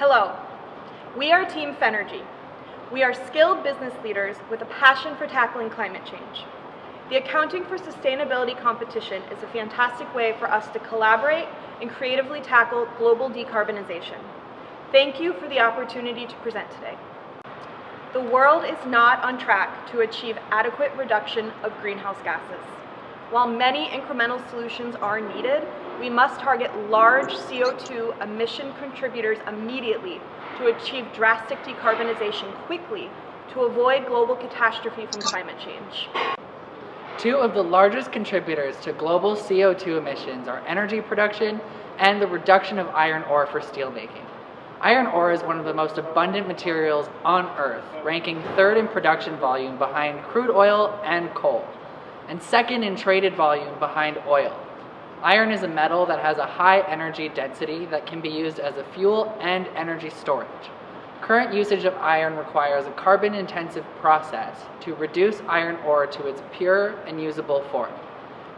Hello, we are Team Fe-nergy. We are skilled business leaders with a passion for tackling climate change. The Accounting for Sustainability competition is a fantastic way for us to collaborate and creatively tackle global decarbonization. Thank you for the opportunity to present today. The world is not on track to achieve adequate reduction of greenhouse gases. While many incremental solutions are needed, we must target large CO2 emission contributors immediately to achieve drastic decarbonization quickly to avoid global catastrophe from climate change. Two of the largest contributors to global CO2 emissions are energy production and the reduction of iron ore for steelmaking. Iron ore is one of the most abundant materials on Earth, ranking third in production volume behind crude oil and coal, and second in traded volume behind oil. Iron is a metal that has a high energy density that can be used as a fuel and energy storage. Current usage of iron requires a carbon-intensive process to reduce iron ore to its pure and usable form.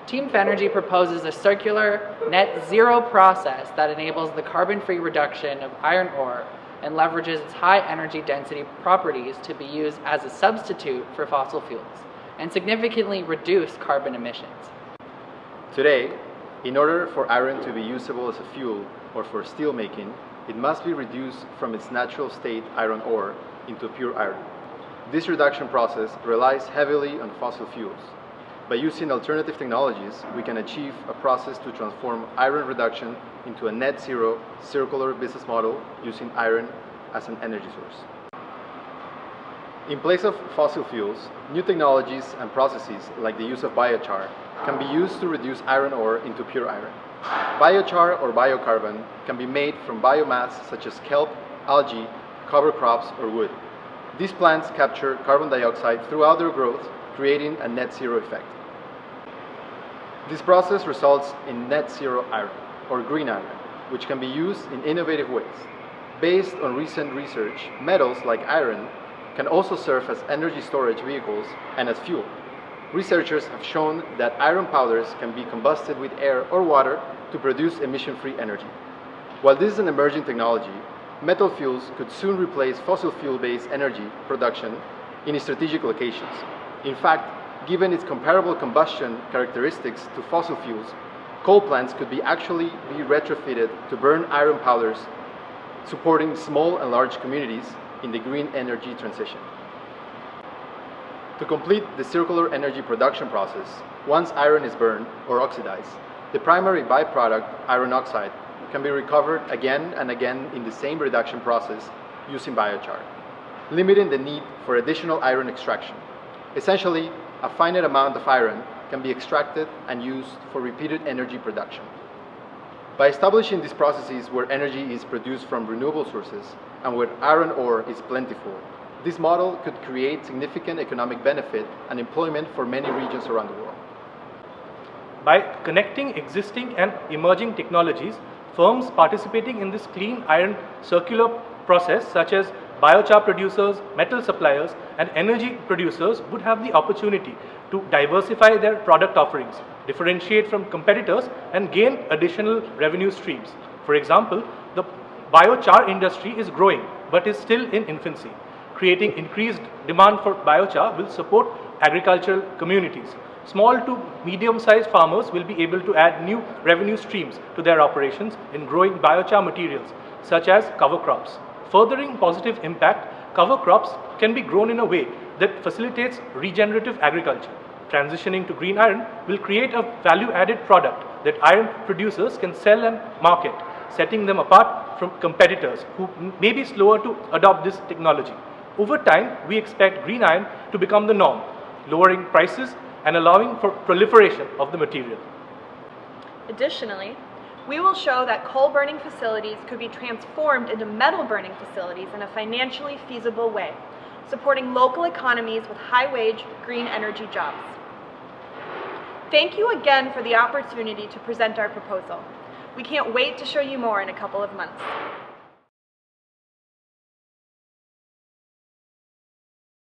Team Fe-nergy proposes a circular, net zero process that enables the carbon-free reduction of iron ore and leverages its high energy density properties to be used as a substitute for fossil fuels and significantly reduce carbon emissions. Today, in order for iron to be usable as a fuel or for steel making, it must be reduced from its natural state iron ore into pure iron. This reduction process relies heavily on fossil fuels. By using alternative technologies, we can achieve a process to transform iron reduction into a net zero circular business model using iron as an energy source. In place of fossil fuels, new technologies and processes like the use of biochar can be used to reduce iron ore into pure iron. Biochar or biocarbon can be made from biomass such as kelp, algae, cover crops, or wood. These plants capture carbon dioxide throughout their growth, creating a net zero effect. This process results in net zero iron, or green iron, which can be used in innovative ways. Based on recent research, metals like iron can also serve as energy storage vehicles and as fuel. Researchers have shown that iron powders can be combusted with air or water to produce emission-free energy. While this is an emerging technology, metal fuels could soon replace fossil fuel-based energy production in strategic locations. In fact, given its comparable combustion characteristics to fossil fuels, coal plants could actually be retrofitted to burn iron powders, supporting small and large communities in the green energy transition. To complete the circular energy production process, once iron is burned or oxidized, the primary byproduct, iron oxide, can be recovered again and again in the same reduction process using biochar, limiting the need for additional iron extraction. Essentially, a finite amount of iron can be extracted and used for repeated energy production. By establishing these processes where energy is produced from renewable sources and where iron ore is plentiful, this model could create significant economic benefit and employment for many regions around the world. By connecting existing and emerging technologies, firms participating in this clean iron circular process, such as biochar producers, metal suppliers, and energy producers, would have the opportunity to diversify their product offerings, differentiate from competitors, and gain additional revenue streams. For example, the biochar industry is growing but is still in infancy. Creating increased demand for biochar will support agricultural communities. Small to medium-sized farmers will be able to add new revenue streams to their operations in growing biochar materials, such as cover crops. Furthering positive impact, cover crops can be grown in a way that facilitates regenerative agriculture. Transitioning to green iron will create a value-added product that iron producers can sell and market, setting them apart from competitors who may be slower to adopt this technology. Over time, we expect green iron to become the norm, lowering prices and allowing for proliferation of the material. Additionally, we will show that coal burning facilities could be transformed into metal burning facilities in a financially feasible way, supporting local economies with high-wage green energy jobs. Thank you again for the opportunity to present our proposal. We can't wait to show you more in a couple of months.